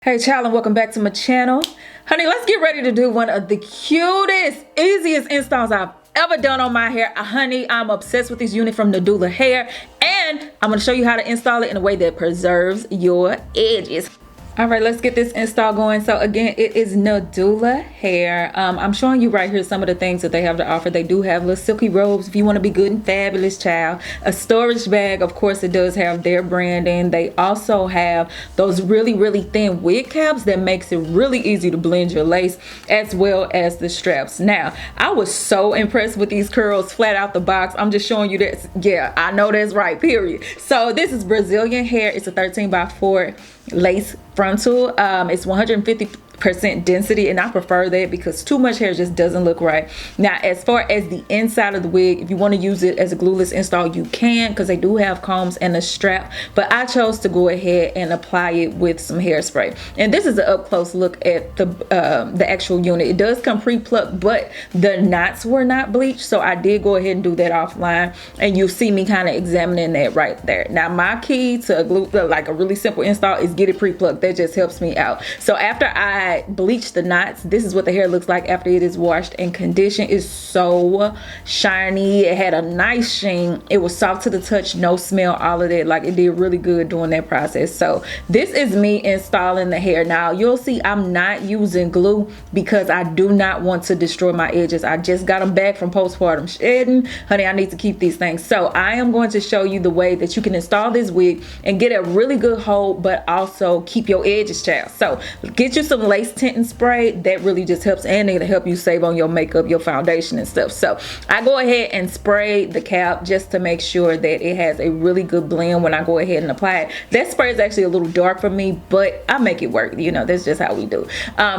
Hey child, and welcome back to my channel. Honey, let's get ready to do one of the cutest, easiest installs I've ever done on my hair. Honey, I'm obsessed with this unit from Nadula hair, and I'm going to show you how to install it in a way that preserves your edges. All right, let's get this install going. So again, it is Nadula hair. I'm showing you right here some of the things that they have to offer. They do have little silky robes if you want to be good and fabulous, child. A storage bag, of course, it does have their branding. They also have those really thin wig caps that makes it really easy to blend your lace, as well as the straps. Now, I was so impressed with these curls flat out the box. I'm just showing you this. Yeah, I know that's right, period. So this is Brazilian hair. It's a 13x4 lace frontal. It's 150% density, and I prefer that because too much hair just doesn't look right. Now, as far as the inside of the wig, if you want to use it as a glueless install, you can, because they do have combs and a strap, but I chose to go ahead and apply it with some hairspray. And this is an up close look at the actual unit. It does come pre-plucked, but the knots were not bleached, so I did go ahead and do that offline, and you'll see me kind of examining that right there. Now, my key to a glue, like a really simple install, is get it pre-plucked. That just helps me out. So after I bleach the knots, this is what the hair looks like after it is washed and conditioned. It's so shiny. It had a nice sheen. It was soft to the touch, no smell, all of that. Like, it did really good during that process. So this is me installing the hair. Now you'll see I'm not using glue because I do not want to destroy my edges. I just got them back from postpartum shedding. Honey, I need to keep these things. So I am going to show you the way that you can install this wig and get a really good hold, but also keep your edges, child. So get you some lace tinting spray. That really just helps, and it'll help you save on your makeup, your foundation and stuff. So I go ahead and spray the cap just to make sure that it has a really good blend when I go ahead and apply it. That spray is actually a little dark for me, but I make it work. You know, that's just how we do.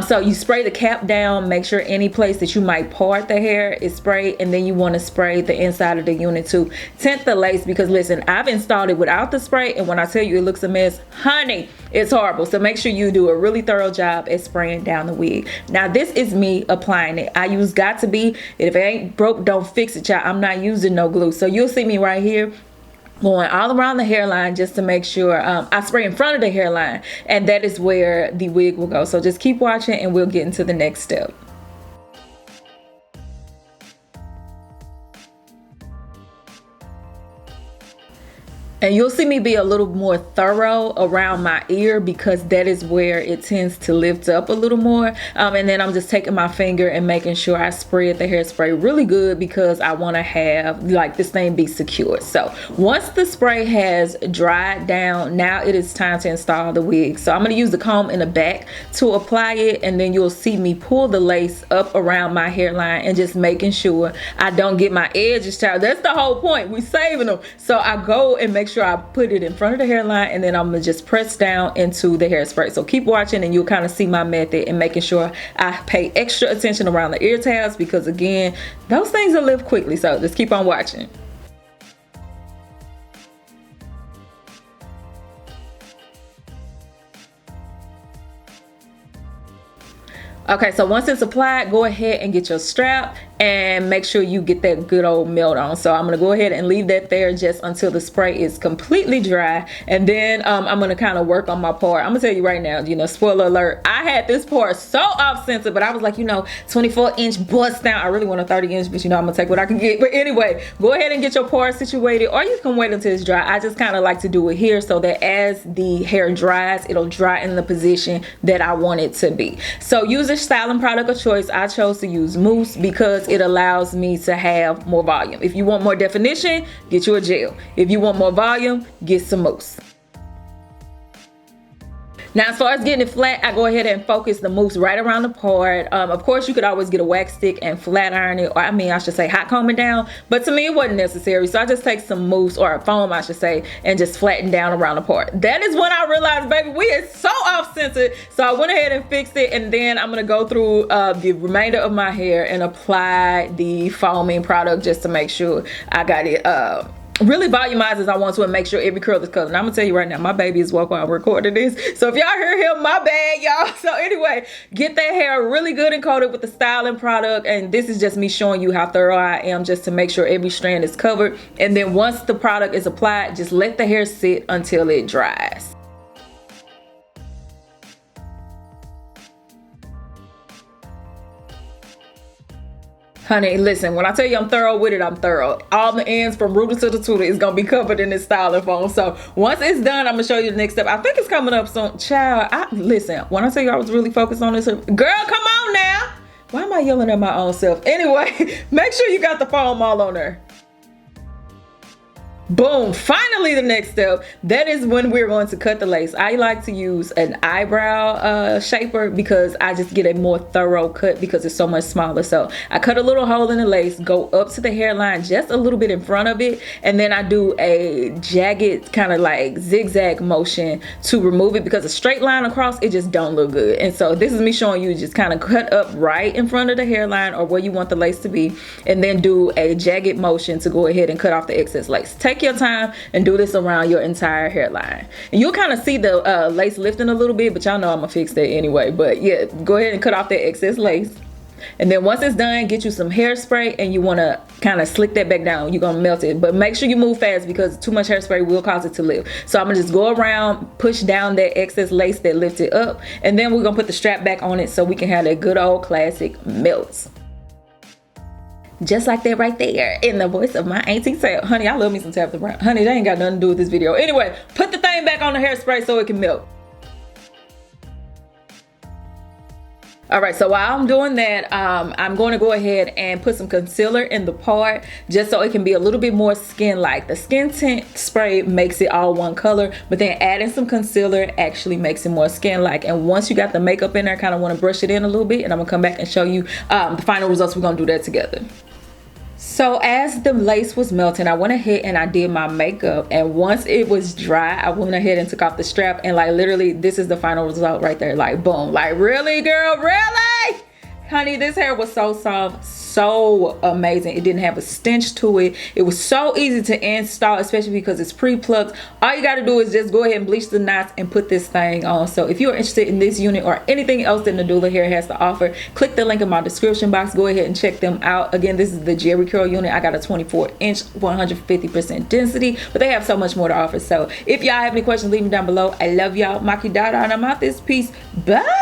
So you spray the cap down, make sure any place that you might part the hair is sprayed, and then you want to spray the inside of the unit to tint the lace, because listen, I've installed it without the spray, and when I tell you it looks a mess, honey, it's horrible. So make sure you do a really thorough job at spraying down the wig. Now this is me applying it. I use Got To Be. If it ain't broke, don't fix it, child. I'm not using no glue. So you'll see me right here going all around the hairline just to make sure I spray in front of the hairline, and that is where the wig will go. So just keep watching and we'll get into the next step. And you'll see me be a little more thorough around my ear, because that is where it tends to lift up a little more. And then I'm just taking my finger and making sure I spread the hairspray really good, because I want to have like this thing be secure. So once the spray has dried down, now it is time to install the wig. So I'm going to use the comb in the back to apply it, and then you'll see me pull the lace up around my hairline and just making sure I don't get my edges, child. That's the whole point. We saving them. So I go and make sure I put it in front of the hairline, and then I'm gonna just press down into the hairspray. So keep watching and you'll kind of see my method, and making sure I pay extra attention around the ear tabs, because again, those things will lift quickly. So just keep on watching. Okay, so once it's applied, go ahead and get your strap and make sure you get that good old melt on. So I'm gonna go ahead and leave that there just until the spray is completely dry, and then I'm gonna kind of work on my part. I'm gonna tell you right now, you know, spoiler alert, I had this part so off center, but I was like, you know, 24-inch bust down. I really want a 30-inch, but you know, I'm gonna take what I can get. But anyway, go ahead and get your part situated, or you can wait until it's dry. I just kind of like to do it here so that as the hair dries, it'll dry in the position that I want it to be. So use a styling product of choice. I chose to use mousse because it allows me to have more volume. If you want more definition, get you a gel. If you want more volume, get some mousse. Now, as far as getting it flat, I go ahead and focus the mousse right around the part. Of course, you could always get a wax stick and flat iron it, or I should say hot comb it down, but to me it wasn't necessary. So I just take some mousse, or a foam I should say, and just flatten down around the part. That is when I realized, baby, we are so off center. So I went ahead and fixed it, and then I'm gonna go through the remainder of my hair and apply the foaming product just to make sure I got it really volumize as I want to, and make sure every curl is covered. And I'm gonna tell you right now, my baby is woke while I'm recording this, so if y'all hear him, my bad, y'all. So anyway, get that hair really good and coated with the styling product, and this is just me showing you how thorough I am, just to make sure every strand is covered. And then once the product is applied, just let the hair sit until it dries. Honey, listen, when I tell you I'm thorough with it, I'm thorough. All the ends from rooter to the tutor is gonna be covered in this styling foam. So once it's done, I'm gonna show you the next step. I think it's coming up soon. Child, listen, when I tell you I was really focused on this, girl, come on now. Why am I yelling at my own self? Anyway, make sure you got the foam all on there. Boom, finally the next step, that is when we're going to cut the lace. I like to use an eyebrow shaper because I just get a more thorough cut because it's so much smaller. So I cut a little hole in the lace, go up to the hairline just a little bit in front of it, and then I do a jagged kind of like zigzag motion to remove it because a straight line across, it just don't look good. And so this is me showing you just kind of cut up right in front of the hairline or where you want the lace to be, and then do a jagged motion to go ahead and cut off the excess lace. Take your time and do this around your entire hairline, and you'll kind of see the lace lifting a little bit, but y'all know I'm gonna fix that anyway. But yeah, go ahead and cut off that excess lace, and then once it's done, get you some hairspray and you want to kind of slick that back down. You're gonna melt it, but make sure you move fast because too much hairspray will cause it to lift. So I'm gonna just go around, push down that excess lace that lifted up, and then we're gonna put the strap back on it so we can have that good old classic melts. Just like that right there, in the voice of my auntie Tab. Honey, I love me some Tab the Brown. Honey, that ain't got nothing to do with this video. Anyway, put the thing back on the hairspray so it can melt. All right, so while I'm doing that, I'm going to go ahead and put some concealer in the part just so it can be a little bit more skin-like. The skin tint spray makes it all one color, but then adding some concealer actually makes it more skin-like. And once you got the makeup in there, kind of want to brush it in a little bit, and I'm gonna come back and show you the final results. We're gonna do that together. So as the lace was melting, I went ahead and I did my makeup, and once it was dry, I went ahead and took off the strap, and like literally this is the final result right there. Like boom, like really girl, really? Honey, this hair was so soft, so amazing. It didn't have a stench to it. It was so easy to install, especially because it's pre-plucked. All you got to do is just go ahead and bleach the knots and put this thing on. So if you're interested in this unit or anything else that Nadula Hair has to offer, click the link in my description box. Go ahead and check them out. Again, this is the Jerry Curl unit. I got a 24-inch, 150% density, but they have so much more to offer. So if y'all have any questions, leave them down below. I love y'all. Maki Dada, and I'm out this piece. Bye.